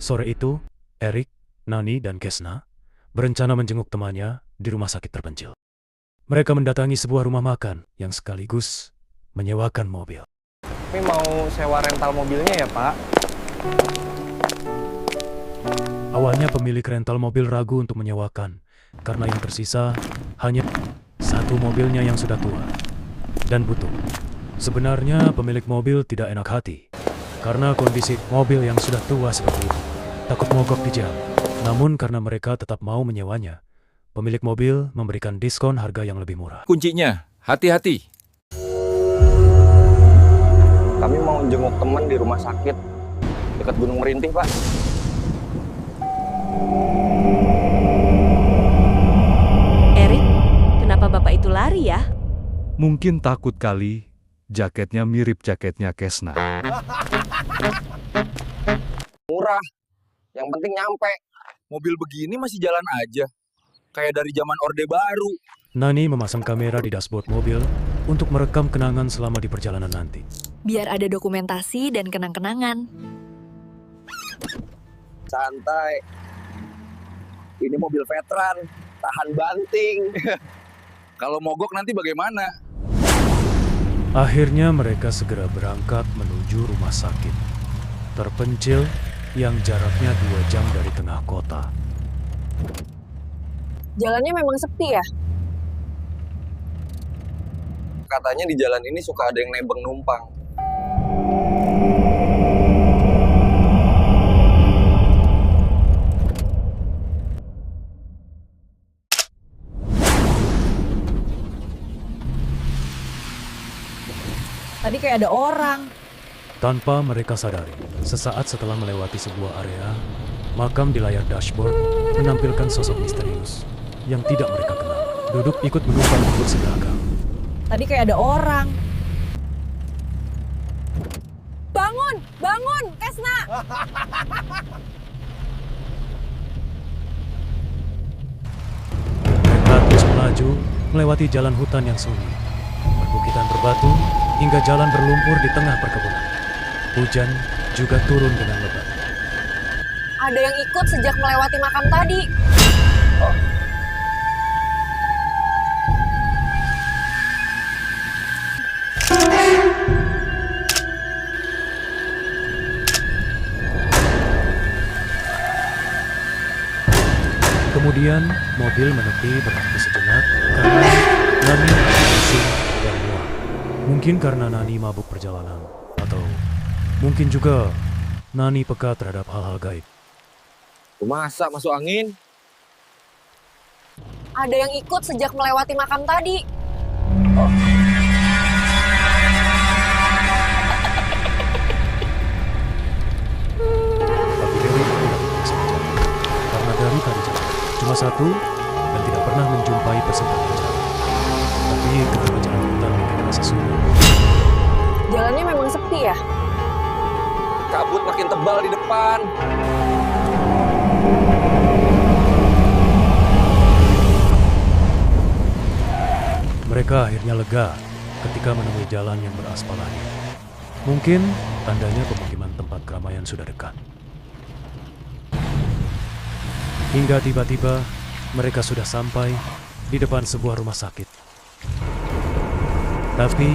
Sore itu, Erik, Nani, dan Kesna berencana menjenguk temannya di rumah sakit terpencil. Mereka mendatangi sebuah rumah makan yang sekaligus menyewakan mobil. Tapi mau sewa rental mobilnya ya, Pak? Awalnya pemilik rental mobil ragu untuk menyewakan, karena yang tersisa hanya satu mobilnya yang sudah tua dan butuh. Sebenarnya pemilik mobil tidak enak hati, karena kondisi mobil yang sudah tua seperti itu, takut mogok di jam. Namun karena mereka tetap mau menyewanya, pemilik mobil memberikan diskon harga yang lebih murah. Kuncinya, hati-hati. Kami mau jenguk teman di rumah sakit dekat Gunung Merintih, Pak. Erik, kenapa Bapak itu lari ya? Mungkin takut kali, jaketnya mirip jaketnya Kesna. Murah. Yang penting nyampe. Mobil begini masih jalan aja. Kayak dari zaman Orde Baru. Nani memasang kamera di dashboard mobil untuk merekam kenangan selama di perjalanan nanti. Biar ada dokumentasi dan kenang-kenangan. Santai. Ini mobil veteran, tahan banting. Kalau mogok nanti bagaimana? Akhirnya mereka segera berangkat menuju rumah sakit terpencil yang jaraknya 2 jam dari tengah kota. Jalannya memang sepi ya? Katanya di jalan ini suka ada yang nebeng numpang. Tadi kayak ada orang. Tanpa mereka sadari, sesaat setelah melewati sebuah area, makam di layar dashboard menampilkan sosok misterius yang tidak mereka kenal. Duduk ikut menumpang kursi belakang. Tadi kayak ada orang. Bangun! Bangun! Kesna! Mereka terus melaju melewati jalan hutan yang sunyi, perbukitan berbatu, hingga jalan berlumpur di tengah perkebunan. Hujan juga turun dengan lebat. Ada yang ikut sejak melewati makam tadi. Kemudian mobil menepi berhenti sejenak karena Nani pusing dan mual. Mungkin karena Nani mabuk perjalanan, atau mungkin juga Nani peka terhadap hal-hal gaib. Masa masuk angin? Ada yang ikut sejak melewati makam tadi. Tapi Erik tidak sengaja, karena dari tadi jalan cuma satu dan tidak pernah menjumpai peserta jalan. Tapi ketika jalan hutan bikin rasa sunyi. Jalannya memang sepi ya? Kabut makin tebal di depan. Mereka akhirnya lega ketika menemui jalan yang beraspal lagi. Mungkin tandanya pemukiman tempat keramaian sudah dekat. Hingga tiba-tiba mereka sudah sampai di depan sebuah rumah sakit. Tapi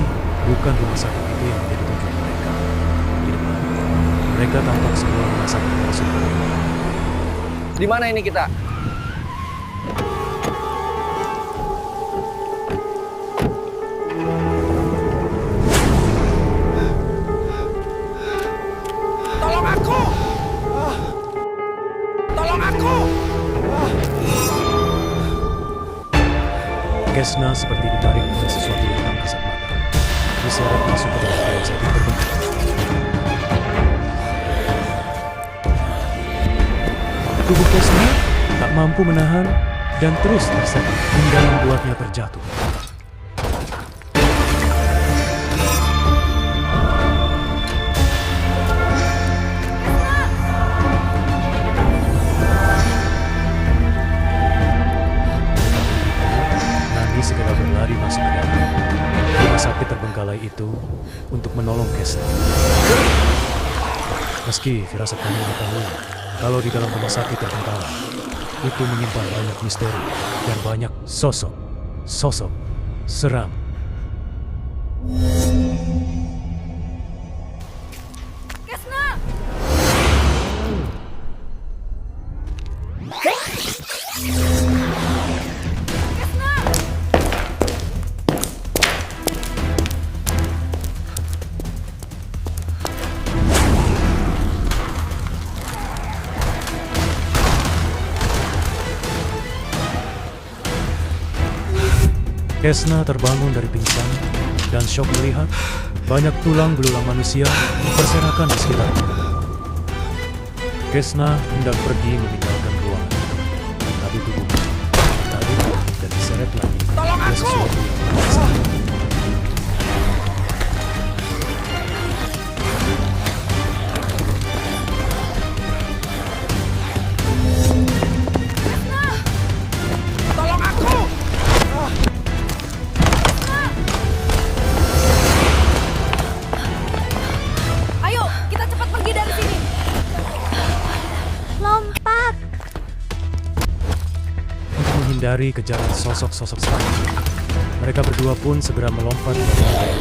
bukan rumah sakit itu yang menjadi tujuan mereka. Di depan, mereka tampak sebuah rumah sakit yang sudah berdiri. Di mana ini kita? Tolong aku! Tolong aku! Kesna seperti ditarik oleh sesuatu yang tak kasat mata. Diseret masuk ke dalam rumah sakit terbengkalai. Tubuh Kesna tak mampu menahan dan terus tersekat hingga membuatnya terjatuh. Nani segera berlari masuk ke dalam rumah sakit terbengkalai itu untuk menolong Kesna. Meski firasat kami mengetahui kalau di dalam rumah sakit terbengkalai itu menyimpan banyak misteri dan banyak sosok seram. Kesna! Kesna terbangun dari pingsan dan syok melihat banyak tulang belulang manusia berserakan di sekitarnya. Kesna hendak pergi meninggalkan ruangan, tapi tubuhnya tadi dan diseret lagi oleh sesuatu yang memaksa. Tolong aku! Ayo, kita cepat pergi dari sini. Lompat! Untuk menghindari kejaran sosok-sosok seram, mereka berdua pun segera melompat dari lantai.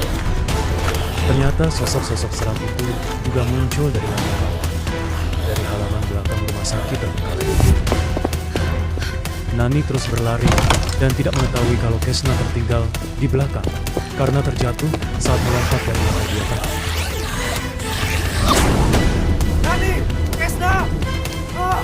Ternyata sosok-sosok seram itu juga muncul dari lantai bawah, dari halaman belakang rumah sakit terbengkalai itu. Nani terus berlari dan tidak mengetahui kalau Kesna tertinggal di belakang karena terjatuh saat melompat dari lantai 2 tadi. Nani! Kesna! Ah!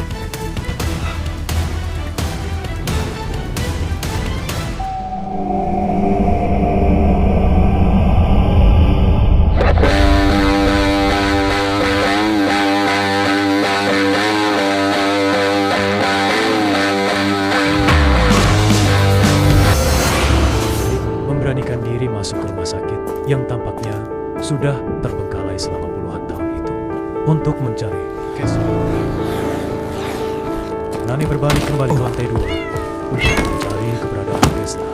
Memberanikan diri masuk ke rumah sakit yang tampaknya sudah terbengkalai selama puluhan tahun itu untuk mencari Kesna. Nani berbalik kembali ke lantai 2 untuk mencari keberadaan Kesna.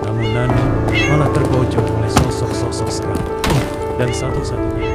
Namun Nani malah terpojok oleh sosok-sosok seram dan satu-satunya